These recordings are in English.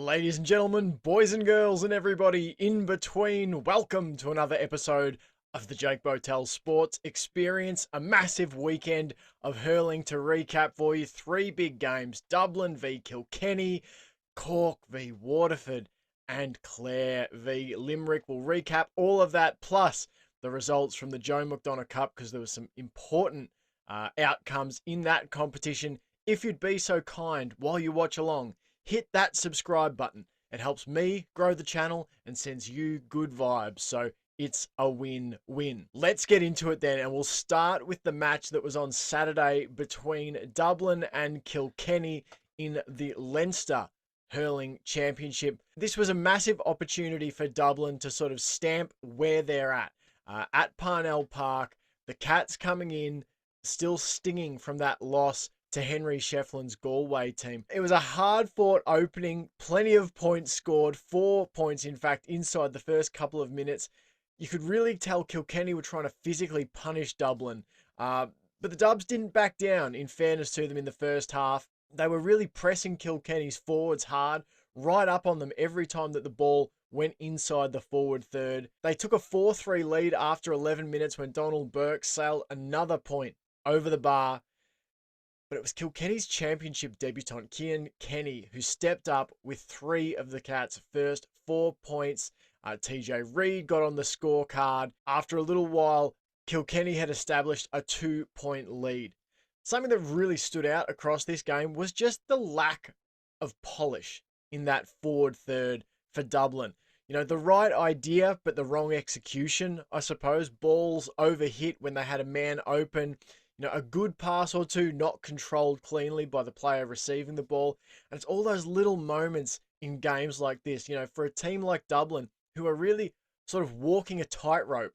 Ladies and gentlemen, boys and girls, and everybody in between, welcome to another episode of the Jake Botel Sports Experience. A massive weekend of hurling to recap for you. Three big games: Dublin v Kilkenny, Cork v Waterford, and Clare v Limerick. We'll recap all of that, plus the results from the Joe McDonagh Cup, because there was some important outcomes in that competition. If you'd be so kind, while you watch along, hit that subscribe button. It helps me grow the channel and sends you good vibes. So it's a win-win. Let's get into it then, and we'll start with the match that was on Saturday between Dublin and Kilkenny in the Leinster Hurling Championship. This was a massive opportunity for Dublin to sort of stamp where they're at Parnell Park. The Cats coming in, still stinging from that loss to Henry Shefflin's Galway team. It was a hard-fought opening, plenty of points scored, 4 points in fact inside the first couple of minutes. You could really tell Kilkenny were trying to physically punish Dublin, but the Dubs didn't back down, in fairness to them, in the first half. They were really pressing Kilkenny's forwards hard, right up on them every time that the ball went inside the forward third. They took a 4-3 lead after 11 minutes when Donald Burke sailed another point over the bar. But it was Kilkenny's championship debutant, Cian Kenny, who stepped up with three of the Cats' first 4 points. TJ Reid got on the scorecard. After a little while, Kilkenny had established a 2-point lead. Something that really stood out across this game was just the lack of polish in that forward third for Dublin. You know, the right idea, but the wrong execution, I suppose. Balls overhit when they had a man open. You know, a good pass or two not controlled cleanly by the player receiving the ball. And it's all those little moments in games like this, you know, for a team like Dublin, who are really sort of walking a tightrope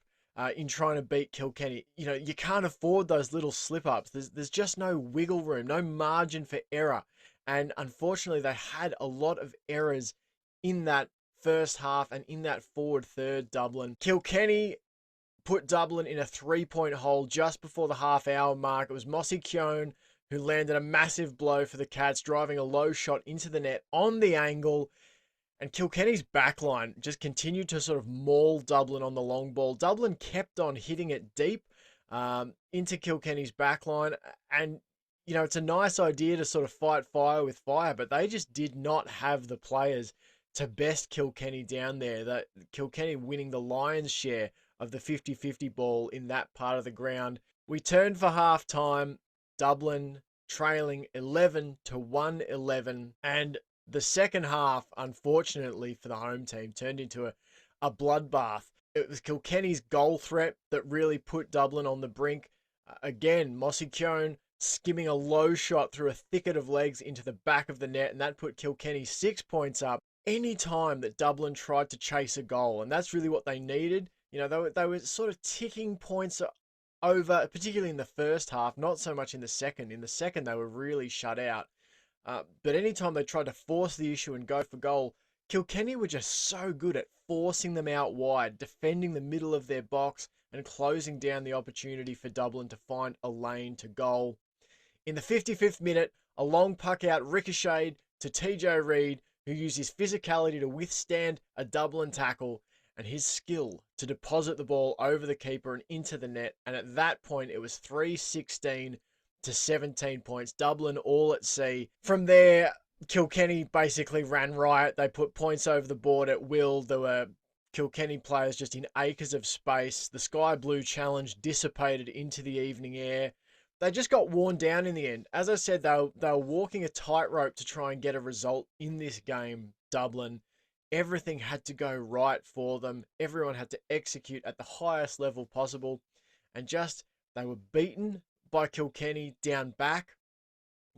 in trying to beat Kilkenny. You know, you can't afford those little slip-ups. There's just no wiggle room, no margin for error. And unfortunately, they had a lot of errors in that first half and in that forward third, Dublin. Kilkenny put Dublin in a 3-point hole just before the half-hour mark. It was Mossy Keown who landed a massive blow for the Cats, driving a low shot into the net on the angle. And Kilkenny's backline just continued to sort of maul Dublin on the long ball. Dublin kept on hitting it deep into Kilkenny's backline. And, you know, it's a nice idea to sort of fight fire with fire, but they just did not have the players to best Kilkenny down there. That Kilkenny winning the lion's share of the 50-50 ball in that part of the ground. We turned for half time, Dublin trailing 11-1-11, and the second half, unfortunately for the home team, turned into a bloodbath. It was Kilkenny's goal threat that really put Dublin on the brink. Again, Mossy Keown skimming a low shot through a thicket of legs into the back of the net, and that put Kilkenny 6 points up any time that Dublin tried to chase a goal, and that's really what they needed. You know, they were sort of ticking points over, particularly in the first half, not so much in the second. In the second, they were really shut out. But anytime they tried to force the issue and go for goal, Kilkenny were just so good at forcing them out wide, defending the middle of their box, and closing down the opportunity for Dublin to find a lane to goal. In the 55th minute, a long puck out ricocheted to TJ Reid, who used his physicality to withstand a Dublin tackle and his skill to deposit the ball over the keeper and into the net. And at that point, it was 3-16 to 17 points. Dublin all at sea. From there, Kilkenny basically ran riot. They put points over the board at will. There were Kilkenny players just in acres of space. The Sky Blue challenge dissipated into the evening air. They just got worn down in the end. As I said, they were walking a tightrope to try and get a result in this game, Dublin. Everything had to go right for them. Everyone had to execute at the highest level possible. And just, they were beaten by Kilkenny down back.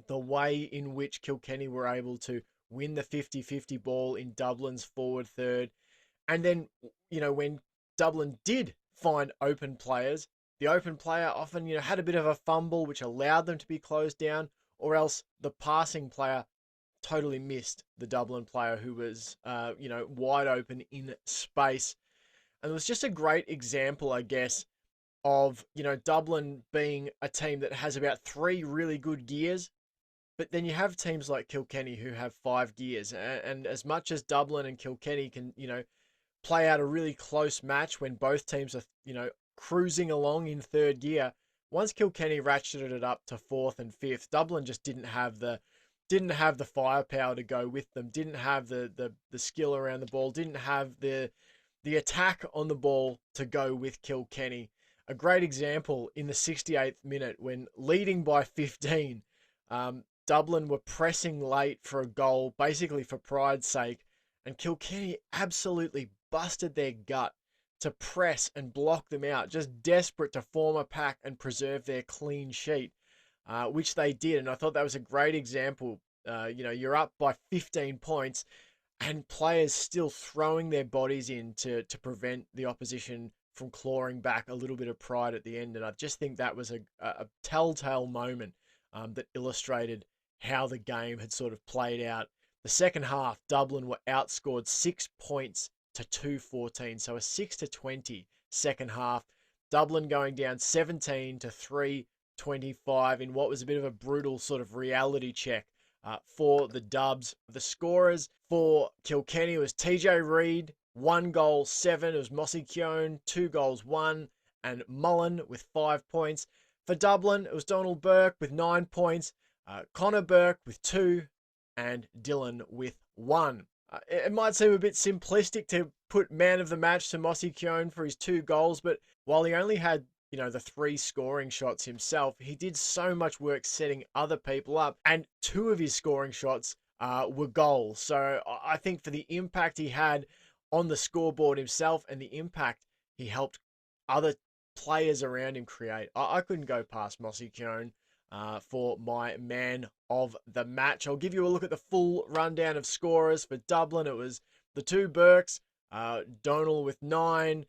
The way in which Kilkenny were able to win the 50-50 ball in Dublin's forward third. And then, you know, when Dublin did find open players, the open player often, you know, had a bit of a fumble, which allowed them to be closed down, or else the passing player totally missed the Dublin player who was, you know, wide open in space. And it was just a great example, I guess, of, you know, Dublin being a team that has about three really good gears But then you have teams like Kilkenny who have 5 gears. And as much as Dublin and Kilkenny can, play out a really close match when both teams are, cruising along in third gear, once Kilkenny ratcheted it up to fourth and fifth, Dublin just didn't have the firepower to go with them, didn't have the skill around the ball, didn't have the attack on the ball to go with Kilkenny. A great example in the 68th minute when leading by 15, Dublin were pressing late for a goal, basically for pride's sake, and Kilkenny absolutely busted their gut to press and block them out, just desperate to form a pack and preserve their clean sheet, which they did. And I thought that was a great example. You're up by 15 points and players still throwing their bodies in to prevent the opposition from clawing back a little bit of pride at the end. And I just think that was a telltale moment that illustrated how the game had sort of played out. The second half, Dublin were outscored 6 points to 2-14. So a 6-20 second half. Dublin going down 17 to 3-25 in what was a bit of a brutal sort of reality check for the Dubs. The scorers for Kilkenny was TJ Reid, 1 goal, 7. It was Mossy Keown, 2 goals, 1. And Mullen with 5 points. For Dublin, it was Donald Burke with 9 points. Connor Burke with 2. And Dylan with 1. It might seem a bit simplistic to put man of the match to Mossy Keown for his 2 goals, but while he only had the 3 scoring shots himself, he did so much work setting other people up, and 2 of his scoring shots were goals. So I think for the impact he had on the scoreboard himself and the impact he helped other players around him create, I couldn't go past Mossy Keown for my man of the match. I'll give you a look at the full rundown of scorers. For Dublin, it was the 2 Burks, Donald with 9,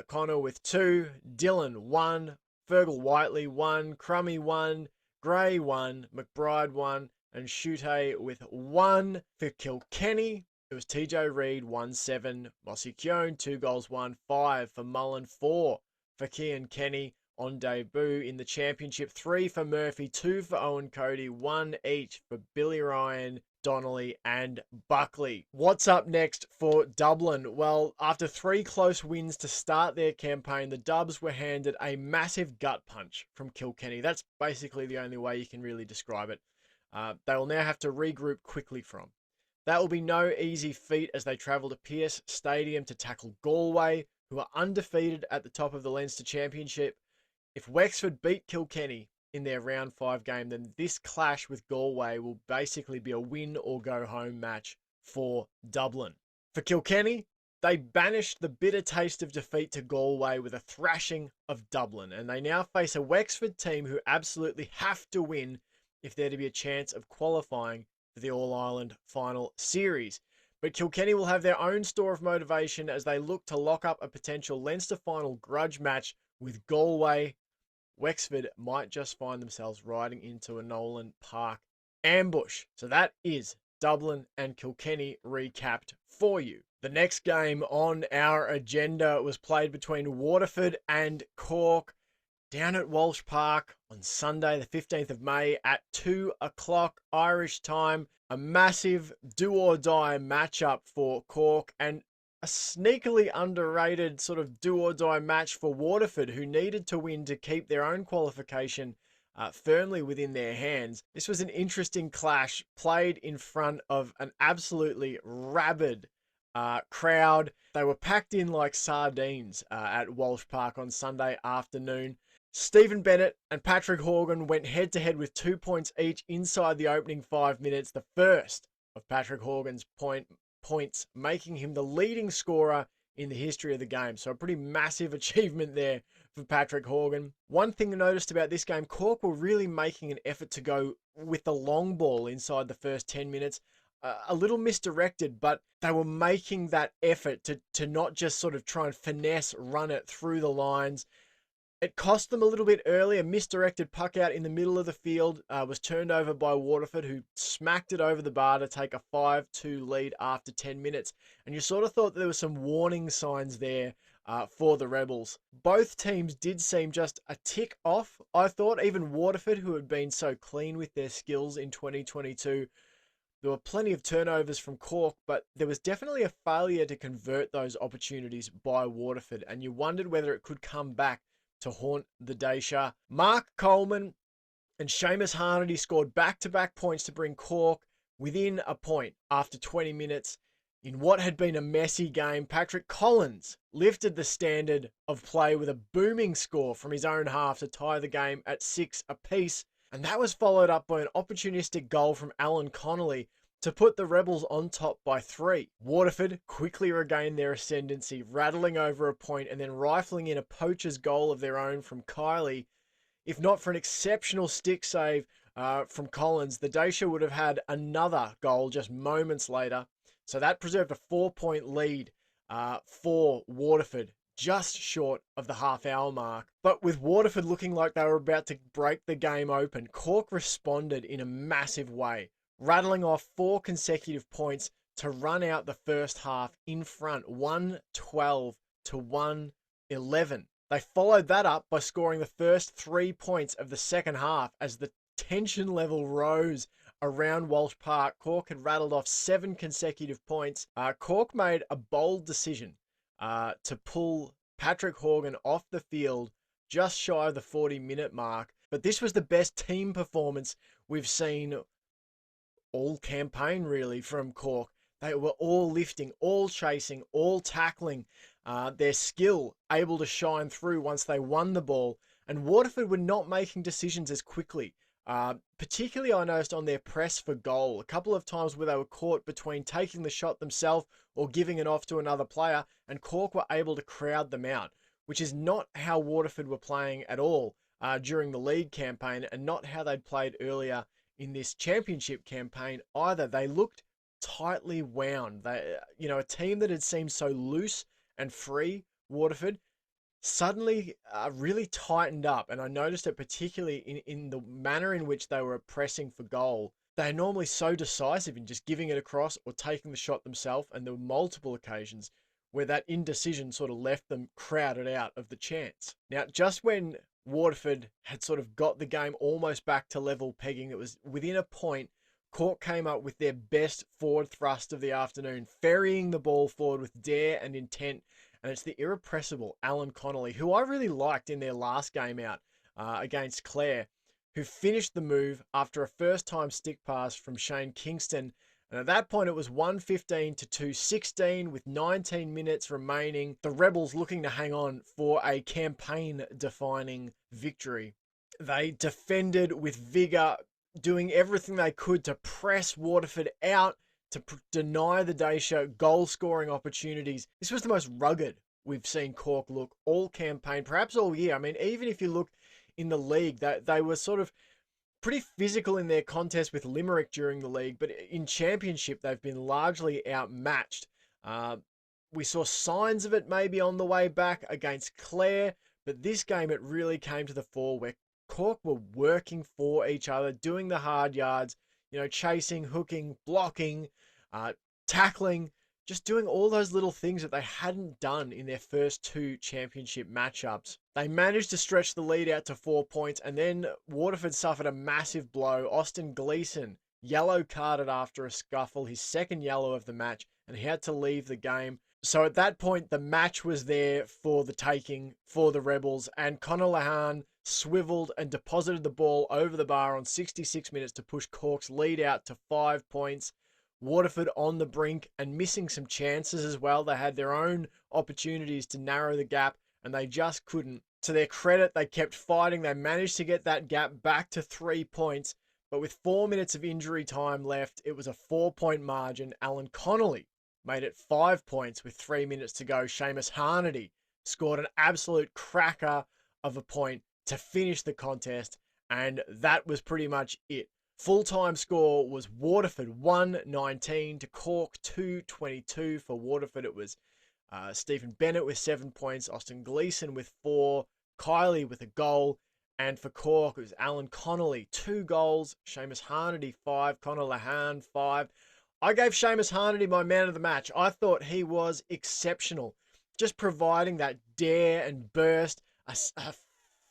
Connor with 2, Dylan 1, Fergal Whiteley 1, Crummy 1, Gray 1, McBride 1, and Shute with 1. For Kilkenny, it was TJ Reid 1-7, Mossy Keown 2 goals 1-5, for Mullen 4, for Cian Kenny on debut in the championship, 3 for Murphy, 2 for Owen Cody, 1 each for Billy Ryan, Donnelly and Buckley. What's up next for Dublin? Well, after 3 close wins to start their campaign, the Dubs were handed a massive gut punch from Kilkenny. That's basically the only way you can really describe it. They will now have to regroup quickly from. That will be no easy feat as they travel to Pearse Stadium to tackle Galway, who are undefeated at the top of the Leinster Championship. If Wexford beat Kilkenny in their round 5 game, then this clash with Galway will basically be a win or go home match for Dublin. For Kilkenny, they banished the bitter taste of defeat to Galway with a thrashing of Dublin, and they now face a Wexford team who absolutely have to win if they're to be a chance of qualifying for the All-Ireland final series. But Kilkenny will have their own store of motivation as they look to lock up a potential Leinster final grudge match with Galway. Wexford might just find themselves riding into a Nolan Park ambush. So that is Dublin and Kilkenny recapped for you. The next game on our agenda was played between Waterford and Cork down at Walsh Park on Sunday, the 15th of May at 2 o'clock Irish time. A massive do-or-die matchup for Cork and a sneakily underrated sort of do-or-die match for Waterford, who needed to win to keep their own qualification firmly within their hands. This was an interesting clash played in front of an absolutely rabid crowd. They were packed in like sardines at Walsh Park on Sunday afternoon. Stephen Bennett and Patrick Horgan went head-to-head with 2 points each inside the opening 5 minutes, the first of Patrick Horgan's points, making him the leading scorer in the history of the game. So a pretty massive achievement there for Patrick Horgan. One thing I noticed about this game, Cork were really making an effort to go with the long ball inside the first 10 minutes. A little misdirected, but they were making that effort to not just sort of try and finesse, run it through the lines. It cost them a little bit early. A misdirected puck out in the middle of the field was turned over by Waterford, who smacked it over the bar to take a 5-2 lead after 10 minutes. And you sort of thought there were some warning signs there for the Rebels. Both teams did seem just a tick off, I thought. Even Waterford, who had been so clean with their skills in 2022, there were plenty of turnovers from Cork, but there was definitely a failure to convert those opportunities by Waterford, and you wondered whether it could come back to haunt the Dacia. Mark Coleman and Seamus Harnedy scored back-to-back points to bring Cork within a point after 20 minutes. In what had been a messy game, Patrick Collins lifted the standard of play with a booming score from his own half to tie the game at 6 apiece. And that was followed up by an opportunistic goal from Alan Connolly to put the Rebels on top by 3. Waterford quickly regained their ascendancy, rattling over a point and then rifling in a poacher's goal of their own from Kiley. If not for an exceptional stick save from Collins, the Dacia would have had another goal just moments later. So that preserved a 4-point lead for Waterford, just short of the half-hour mark. But with Waterford looking like they were about to break the game open, Cork responded in a massive way, rattling off 4 consecutive points to run out the first half in front, 1-12 to 1-11. They followed that up by scoring the first 3 points of the second half as the tension level rose around Walsh Park. Cork had rattled off 7 consecutive points. Cork made a bold decision to pull Patrick Horgan off the field just shy of the 40-minute mark. But this was the best team performance we've seen all campaign, really, from Cork. They were all lifting, all chasing, all tackling. Their skill able to shine through once they won the ball. And Waterford were not making decisions as quickly. Particularly, I noticed on their press for goal, a couple of times where they were caught between taking the shot themselves or giving it off to another player, and Cork were able to crowd them out, which is not how Waterford were playing at all during the league campaign, and not how they'd played earlier in this championship campaign either. They looked tightly wound. They, a team that had seemed so loose and free, Waterford, suddenly really tightened up. And I noticed it particularly in the manner in which they were pressing for goal. They're normally so decisive in just giving it across or taking the shot themselves. And there were multiple occasions where that indecision sort of left them crowded out of the chance. Now, just when Waterford had sort of got the game almost back to level pegging, it was within a point, Cork came up with their best forward thrust of the afternoon, ferrying the ball forward with dare and intent. And it's the irrepressible Alan Connolly, who I really liked in their last game out against Clare, who finished the move after a first-time stick pass from Shane Kingston. And at that point, it was 1:15 to 2:16 with 19 minutes remaining. The Rebels looking to hang on for a campaign-defining victory. They defended with vigour, doing everything they could to press Waterford out, to deny the Dacia goal-scoring opportunities. This was the most rugged we've seen Cork look all campaign, perhaps all year. I mean, even if you look in the league, they were sort of pretty physical in their contest with Limerick during the league, but in championship, they've been largely outmatched. We saw signs of it maybe on the way back against Clare, but this game, it really came to the fore where Cork were working for each other, doing the hard yards, chasing, hooking, blocking, tackling, just doing all those little things that they hadn't done in their first 2 championship matchups. They managed to stretch the lead out to 4 points, and then Waterford suffered a massive blow. Austin Gleeson yellow carded after a scuffle, his second yellow of the match, and he had to leave the game. So at that point, the match was there for the taking for the Rebels, and Conor Lahan swiveled and deposited the ball over the bar on 66 minutes to push Cork's lead out to 5 points. Waterford on the brink and missing some chances as well. They had their own opportunities to narrow the gap, and they just couldn't. To their credit, they kept fighting. They managed to get that gap back to 3 points, but with 4 minutes of injury time left, it was a 4-point margin. Alan Connolly made it 5 points with 3 minutes to go. Seamus Harnedy scored an absolute cracker of a point to finish the contest, and that was pretty much it. Full-time score was Waterford 119 to Cork 222. For Waterford, it was Stephen Bennett with 7 points, Austin Gleeson with 4, Kylie with a goal. And for Cork, it was Alan Connolly, 2 goals. Seamus Harnedy, 5. Conor Lahan, 5. I gave Seamus Harnedy my man of the match. I thought he was exceptional. Just providing that dare and burst, a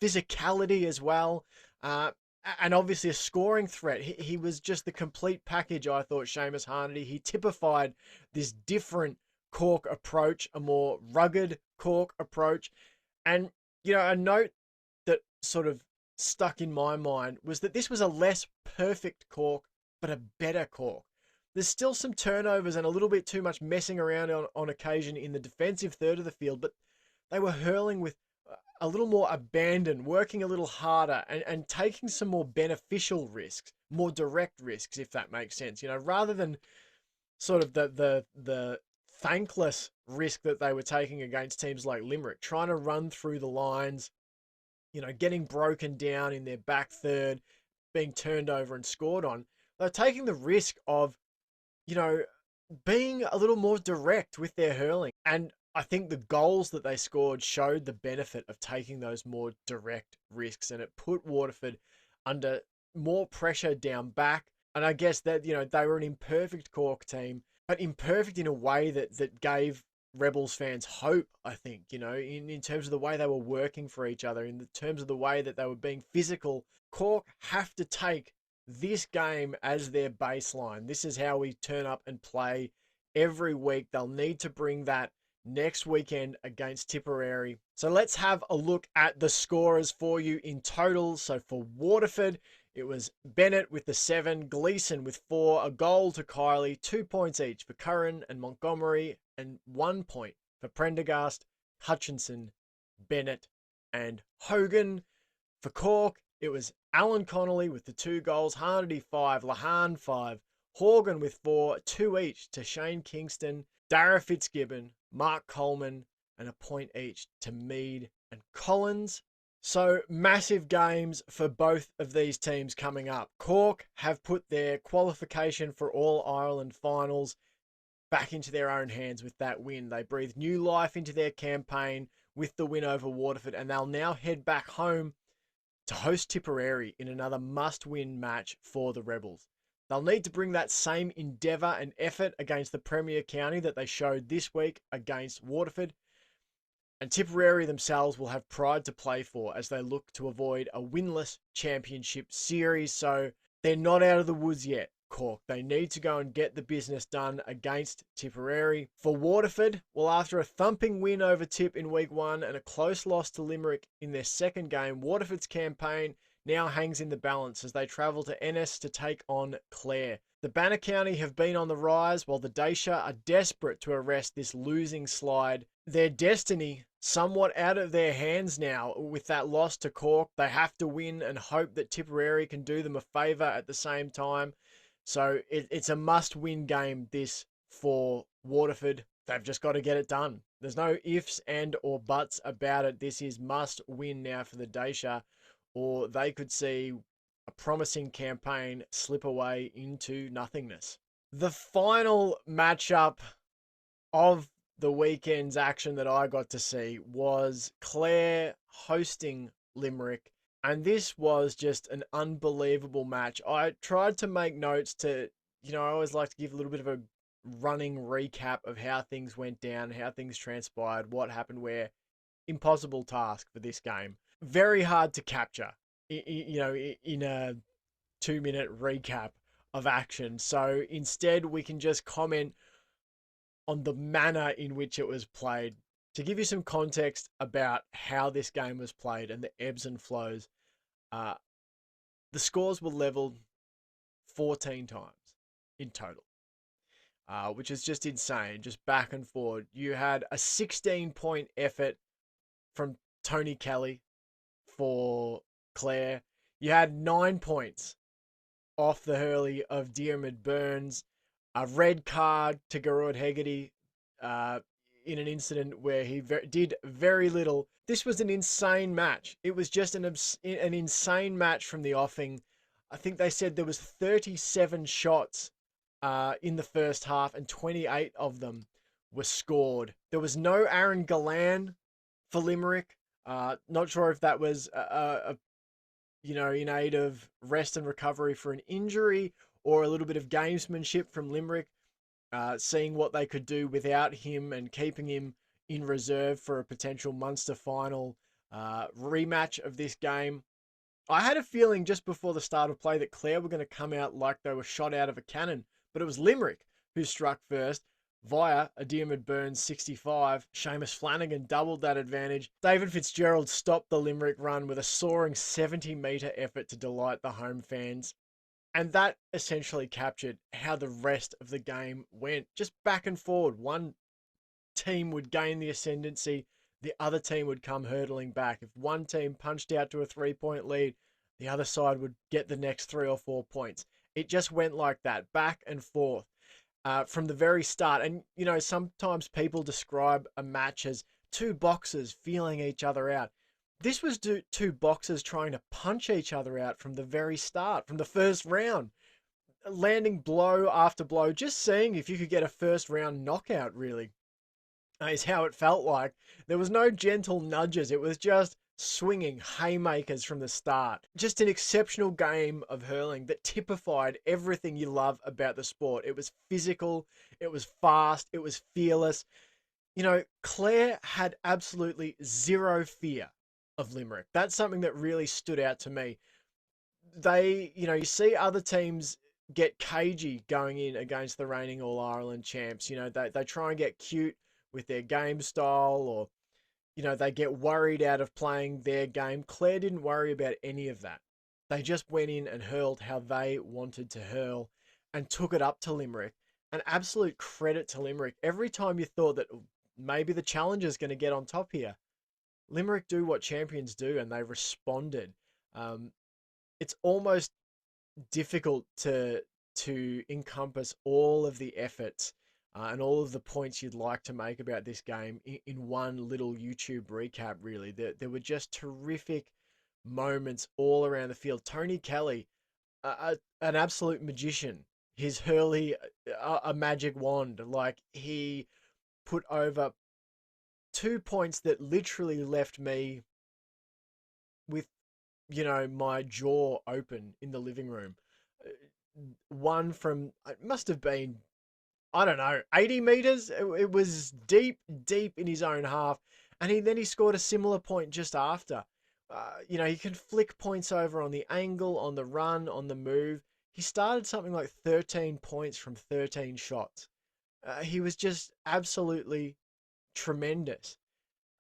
physicality as well, and obviously a scoring threat. He was just the complete package, I thought, Seamus Harnedy. He typified this different Cork approach, a more rugged Cork approach. And, a note that sort of stuck in my mind was that this was a less perfect Cork, but a better Cork. There's still some turnovers and a little bit too much messing around on occasion in the defensive third of the field, but they were hurling with a little more abandon, working a little harder, and taking some more beneficial risks, more direct risks, if that makes sense. Rather than sort of the thankless risk that they were taking against teams like Limerick, trying to run through the lines, getting broken down in their back third, being turned over and scored on. They're taking the risk of, being a little more direct with their hurling. And I think the goals that they scored showed the benefit of taking those more direct risks, and it put Waterford under more pressure down back. And I guess that, they were an imperfect Cork team, but imperfect in a way that gave Rebels fans hope, I think, in terms of the way they were working for each other, in the terms of the way that they were being physical. Cork have to take this game as their baseline. This is how we turn up and play every week. They'll need to bring that next weekend against Tipperary. So let's have a look at the scorers for you in total. So for Waterford, it was Bennett with the 7, Gleeson with 4, a goal to Kylie, 2 points each for Curran and Montgomery, and 1 point for Prendergast, Hutchinson, Bennett, and Hogan. For Cork, it was Alan Connolly with the 2 goals, Harnedy 5, Lahan 5, Horgan with 4, 2 each to Shane Kingston, Dara Fitzgibbon, Mark Coleman, and a point each to Mead and Collins. So massive games for both of these teams coming up. Cork have put their qualification for All-Ireland finals back into their own hands with that win. They breathed new life into their campaign with the win over Waterford, and they'll now head back home to host Tipperary in another must-win match for the Rebels. They'll need to bring that same endeavour and effort against the Premier County that they showed this week against Waterford. And Tipperary themselves will have pride to play for as they look to avoid a winless championship series. So they're not out of the woods yet, Cork. They need to go and get the business done against Tipperary. For Waterford, well, after a thumping win over Tipp in week 1 and a close loss to Limerick in their second game, Waterford's campaign now hangs in the balance as they travel to Ennis to take on Clare. The Banner County have been on the rise, while the Dacia are desperate to arrest this losing slide. Their destiny somewhat out of their hands now with that loss to Cork. They have to win and hope that Tipperary can do them a favour at the same time. So it's a must-win game, this, for Waterford. They've just got to get it done. There's no ifs and or buts about it. This is must-win now for the Dacia, or they could see a promising campaign slip away into nothingness. The final matchup of the weekend's action that I got to see was Clare hosting Limerick, and this was just an unbelievable match. I tried to make notes to, I always like to give a little bit of a running recap of how things went down, how things transpired, what happened where. Impossible task for this game. Very hard to capture, in a 2-minute recap of action. So instead, we can just comment on the manner in which it was played. To give you some context about how this game was played and the ebbs and flows, the scores were leveled 14 times in total, which is just insane, just back and forward. You had a 16-point effort from Tony Kelly for Clare. You had 9 points off the hurley of Diarmid Burns. A red card to Garrod Hegarty in an incident where he did very little. This was an insane match. It was just an insane match from the offing. I think they said there was 37 shots in the first half and 28 of them were scored. There was no Aaron Gallan for Limerick. Not sure if that was in aid of rest and recovery for an injury or a little bit of gamesmanship from Limerick, seeing what they could do without him and keeping him in reserve for a potential Munster final rematch of this game. I had a feeling just before the start of play that Clare were going to come out like they were shot out of a cannon, but it was Limerick who struck first via a Diarmaid Burns 65. Seamus Flanagan doubled that advantage. David Fitzgerald stopped the Limerick run with a soaring 70-metre effort to delight the home fans. And that essentially captured how the rest of the game went. Just back and forward. One team would gain the ascendancy, the other team would come hurtling back. If one team punched out to a 3-point lead, the other side would get the next 3 or 4 points. It just went like that, back and forth from the very start. And, sometimes people describe a match as two boxers feeling each other out. This was two boxers trying to punch each other out from the very start, from the first round, landing blow after blow, just seeing if you could get a first round knockout, really, is how it felt like. There was no gentle nudges. It was just swinging haymakers from the start. Just an exceptional game of hurling that typified everything you love about the sport. It was physical, it was fast, it was fearless. Clare had absolutely zero fear of Limerick. That's something that really stood out to me. You see other teams get cagey going in against the reigning All-Ireland champs. They try and get cute with their game style, or, they get worried out of playing their game. Clare didn't worry about any of that. They just went in and hurled how they wanted to hurl and took it up to Limerick. An absolute credit to Limerick. Every time you thought that maybe the challenger's going to get on top here, Limerick do what champions do, and they responded. It's almost difficult to encompass all of the efforts and all of the points you'd like to make about this game in one little YouTube recap, really. There were just terrific moments all around the field. Tony Kelly, an absolute magician. His hurley, a magic wand. Like, he put over 2 points that literally left me with, my jaw open in the living room. One from, it must have been, I don't know, 80 meters. It was deep, deep in his own half. And he scored a similar point just after. He can flick points over on the angle, on the run, on the move. He started something like 13 points from 13 shots. He was just absolutely tremendous.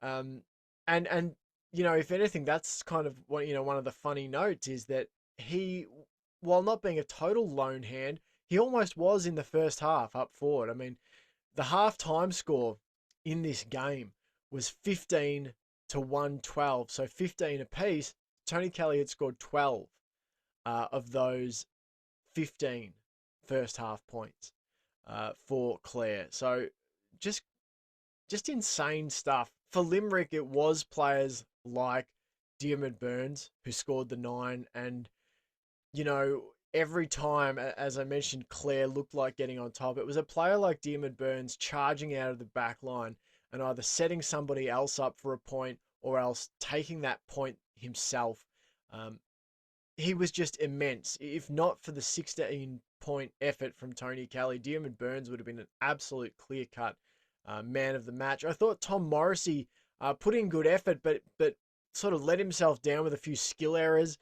And if anything, that's kind of what, one of the funny notes is that he, while not being a total lone hand, he almost was in the first half up forward. I mean, the half-time score in this game was 15 to 112, so 15 apiece. Tony Kelly had scored 12 of those 15 first half points for Clare. So just insane stuff. For Limerick, it was players like Diarmaid Burns who scored the 9. And, every time, as I mentioned, Clare looked like getting on top, it was a player like Diarmaid Burns charging out of the back line and either setting somebody else up for a point or else taking that point himself. He was just immense. If not for the 16-point effort from Tony Kelly, Diarmaid Burns would have been an absolute clear-cut man of the match. I thought Tom Morrissey put in good effort, but sort of let himself down with a few skill errors.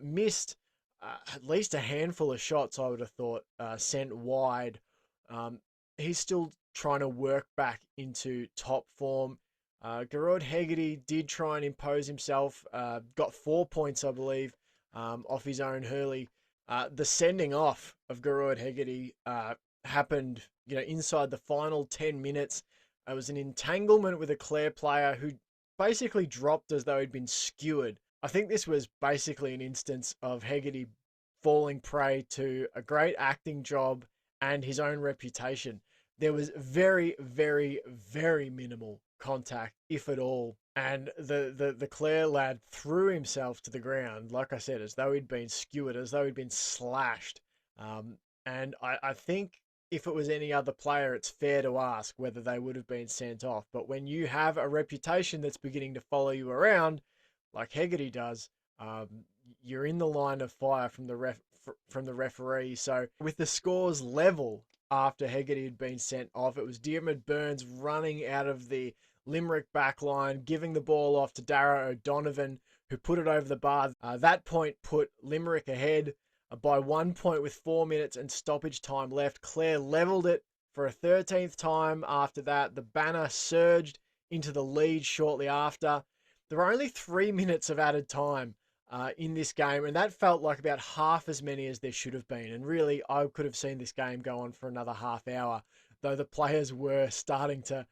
Missed at least a handful of shots, I would have thought, sent wide. He's still trying to work back into top form. Garrod Hegarty did try and impose himself. Got 4 points, I believe, off his own hurley. The sending off of Garrod Hegarty happened, inside the final 10 minutes. It was an entanglement with a Clare player who basically dropped as though he'd been skewered. I think this was basically an instance of Hegarty falling prey to a great acting job and his own reputation. There was very, very, very minimal contact, if at all. And the Clare lad threw himself to the ground, like I said, as though he'd been skewered, as though he'd been slashed. And I think if it was any other player, it's fair to ask whether they would have been sent off. But when you have a reputation that's beginning to follow you around, like Hegarty does, um, you're in the line of fire from from the referee. So with the scores level after Hegarty had been sent off, it was Diarmaid Byrnes running out of the Limerick backline, giving the ball off to Darragh O'Donovan, who put it over the bar. That point put Limerick ahead by 1 point with 4 minutes and stoppage time left. Clare levelled it for a 13th time after that. The banner surged into the lead shortly after. There were only 3 minutes of added time in this game, and that felt like about half as many as there should have been. And really, I could have seen this game go on for another half hour, though the players were starting to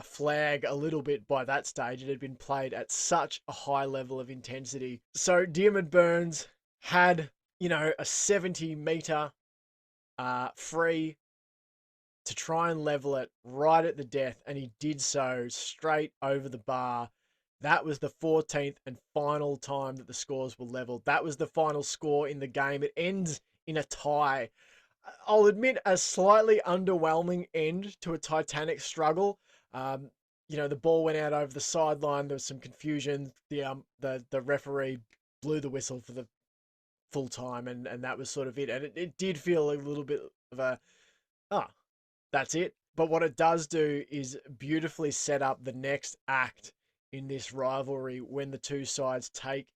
flag a little bit by that stage. It had been played at such a high level of intensity. So Diarmaid Byrnes had, a 70-metre free to try and level it right at the death, and he did so straight over the bar. That was the 14th and final time that the scores were leveled. That was the final score in the game. It ends in a tie. I'll admit, a slightly underwhelming end to a titanic struggle. The ball went out over the sideline. There was some confusion. The referee blew the whistle for the full time, and that was sort of it. And it did feel a little bit of that's it. But what it does do is beautifully set up the next act in this rivalry when the two sides take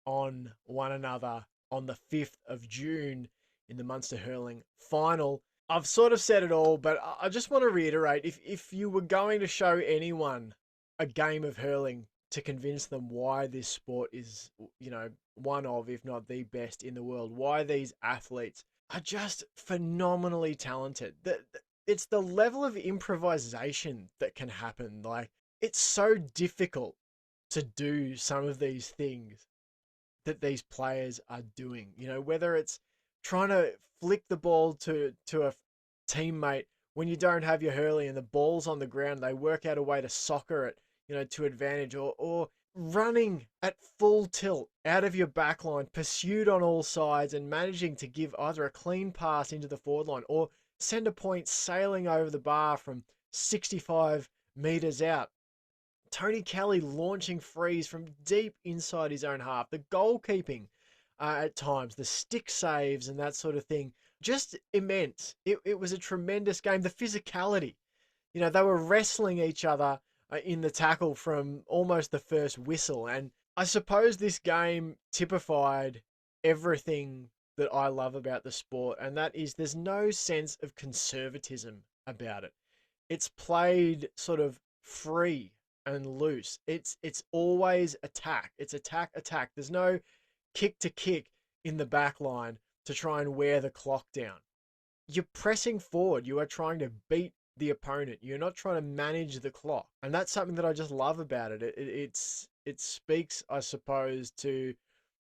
on one another on the 5th of June in the Munster Hurling final. I've sort of said it all, but I just want to reiterate, if you were going to show anyone a game of hurling to convince them why this sport is, one of, if not the best in the world, why these athletes are just phenomenally talented. It's the level of improvisation that can happen. Like, it's so difficult to do some of these things that these players are doing. Whether it's trying to flick the ball to a teammate when you don't have your hurley and the ball's on the ground, they work out a way to soccer it, to advantage, or running at full tilt out of your back line, pursued on all sides and managing to give either a clean pass into the forward line or send a point sailing over the bar from 65 metres out. Tony Kelly launching frees from deep inside his own half. The goalkeeping at times, the stick saves and that sort of thing, just immense. It was a tremendous game. The physicality, they were wrestling each other in the tackle from almost the first whistle. And I suppose this game typified everything that I love about the sport, and that is there's no sense of conservatism about it. It's played sort of free and loose. It's always attack. It's attack, attack. There's no kick to kick in the back line to try and wear the clock down. You're pressing forward. You are trying to beat the opponent. You're not trying to manage the clock. And that's something that I just love about it. It speaks, I suppose, to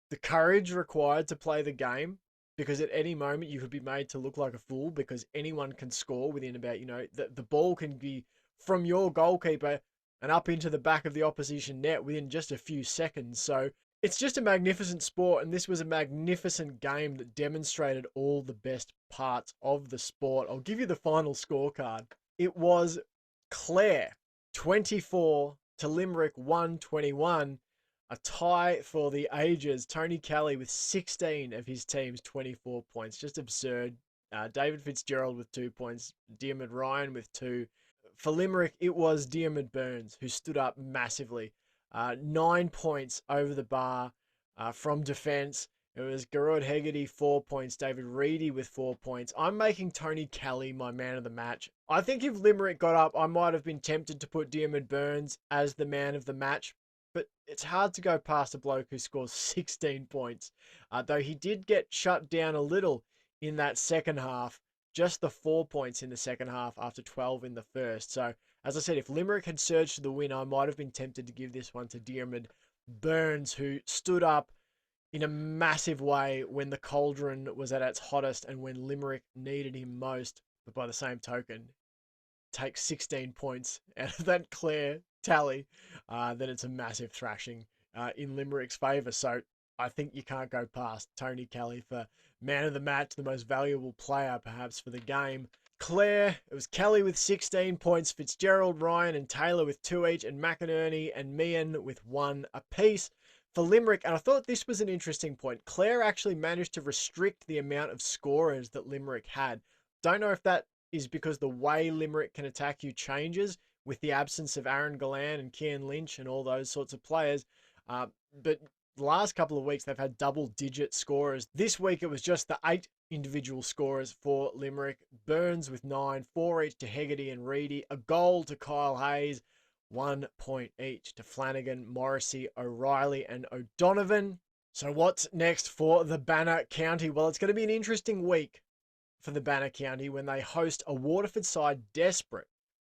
the courage required to play the game, because at any moment you could be made to look like a fool because anyone can score within about, the ball can be from your goalkeeper and up into the back of the opposition net within just a few seconds. So it's just a magnificent sport, and this was a magnificent game that demonstrated all the best parts of the sport. I'll give you the final scorecard. It was Clare 24 to Limerick 121. A tie for the ages. Tony Kelly with 16 of his team's 24 points. Just absurd. David Fitzgerald with 2 points. Diarmaid Ryan with 2. For Limerick, it was Diarmaid Byrnes who stood up massively. 9 points over the bar from defence. It was Garrod Hegarty, 4 points. David Reedy with 4 points. I'm making Tony Kelly my man of the match. I think if Limerick got up, I might have been tempted to put Diarmaid Byrnes as the man of the match. But it's hard to go past a bloke who scores 16 points. Though he did get shut down a little in that second half. Just the 4 points in the second half after 12 in the first. So, as I said, if Limerick had surged to the win, I might have been tempted to give this one to Diarmaid Byrnes, who stood up in a massive way when the cauldron was at its hottest and when Limerick needed him most. But by the same token, take 16 points out of that Clare tally, then it's a massive thrashing in Limerick's favour. So I think you can't go past Tony Kelly for man of the match, the most valuable player perhaps for the game. Clare, it was Kelly with 16 points, Fitzgerald, Ryan and Taylor with 2 each, and McInerney and Meehan with 1 apiece. For Limerick, and I thought this was an interesting point, Clare actually managed to restrict the amount of scorers that Limerick had. Don't know if that is because the way Limerick can attack you changes with the absence of Aaron Gallan and Cian Lynch and all those sorts of players. But the last couple of weeks, they've had double-digit scorers. This week, it was just the 8 individual scorers for Limerick. Burns with 9, 4 each to Hegarty and Reedy, a goal to Kyle Hayes, 1 point each to Flanagan, Morrissey, O'Reilly and O'Donovan. So what's next for the Banner County? Well, it's going to be an interesting week for the Banner County when they host a Waterford side desperate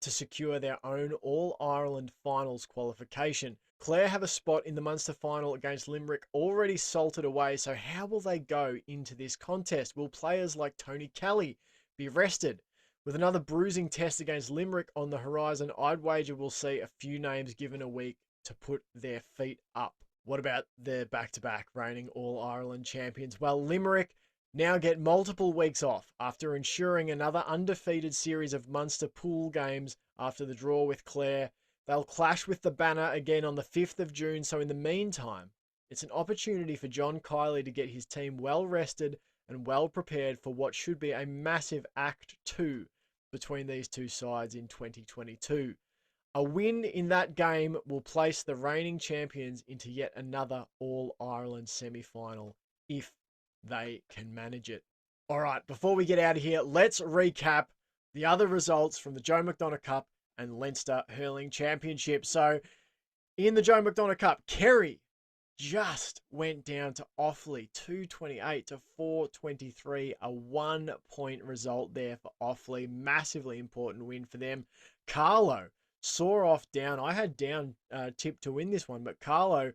to secure their own All-Ireland finals qualification. Clare have a spot in the Munster final against Limerick already salted away, so how will they go into this contest? Will players like Tony Kelly be rested? With another bruising test against Limerick on the horizon, I'd wager we'll see a few names given a week to put their feet up. What about their back-to-back reigning All-Ireland champions? Well, Limerick now get multiple weeks off after ensuring another undefeated series of Munster pool games after the draw with Clare. They'll clash with the Banner again on the 5th of June, so in the meantime, it's an opportunity for John Kiley to get his team well rested and well prepared for what should be a massive Act 2 between these two sides in 2022. A win in that game will place the reigning champions into yet another All-Ireland semi-final if they can manage it. All right, before we get out of here, let's recap the other results from the Joe McDonagh Cup and Leinster Hurling Championship. So, in the Joe McDonagh Cup, Kerry just went down to Offaly, 228 to 423, a 1 point result there for Offaly. Massively important win for them. Carlo saw off down. I had down Tipp to win this one, but Carlo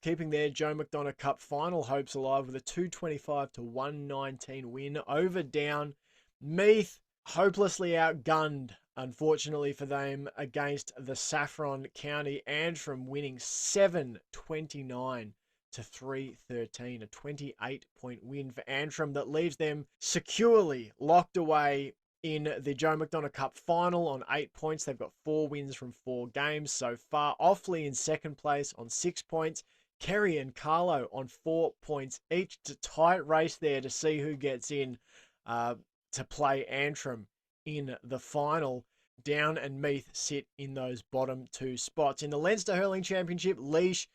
keeping their Joe McDonagh Cup final hopes alive with a 225 to 119 win over down. Meath hopelessly outgunned, unfortunately for them, against the Saffron County Antrim, winning 729 to 313, a 28-point win for Antrim that leaves them securely locked away in the Joe McDonagh Cup final on 8 points. They've got 4 wins from 4 games so far. Offaly in second place on 6 points. Kerry and Carlo on 4 points each. It's a tight race there to see who gets in to play Antrim in the final. Down and Meath sit in those bottom 2 spots. In the Leinster Hurling Championship, Laois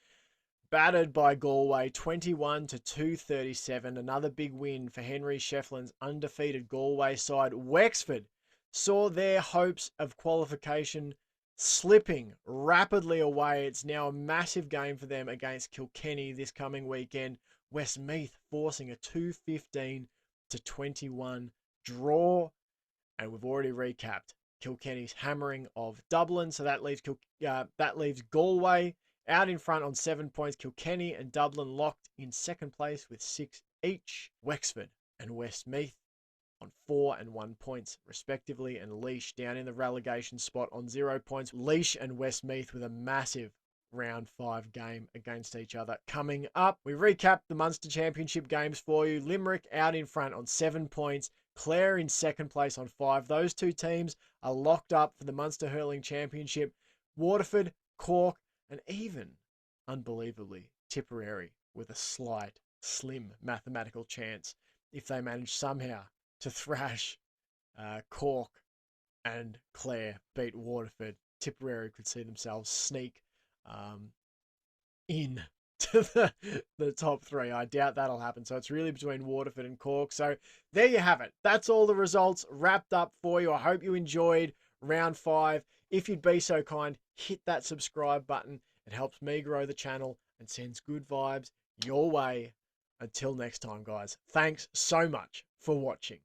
battered by Galway 21 to 237. Another big win for Henry Shefflin's undefeated Galway side. Wexford saw their hopes of qualification slipping rapidly away. It's now a massive game for them against Kilkenny this coming weekend. Westmeath forcing a 215 to 21 draw. And we've already recapped Kilkenny's hammering of Dublin. So that leaves Galway out in front on 7 points. Kilkenny and Dublin locked in second place with 6 each. Wexford and Westmeath on 4 and 1 points respectively. And Laois down in the relegation spot on 0 points. Laois and Westmeath with a massive round 5 game against each other coming up. We recapped the Munster Championship games for you. Limerick out in front on 7 points. Clare in second place on 5. Those two teams are locked up for the Munster Hurling Championship. Waterford, Cork, and even, unbelievably, Tipperary with a slight, slim mathematical chance if they manage somehow to thrash Cork and Clare, beat Waterford. Tipperary could see themselves sneak in to the top 3. I doubt that'll happen. So it's really between Waterford and Cork. So there you have it. That's all the results wrapped up for you. I hope you enjoyed round 5. If you'd be so kind, hit that subscribe button. It helps me grow the channel and sends good vibes your way. Until next time, guys. Thanks so much for watching.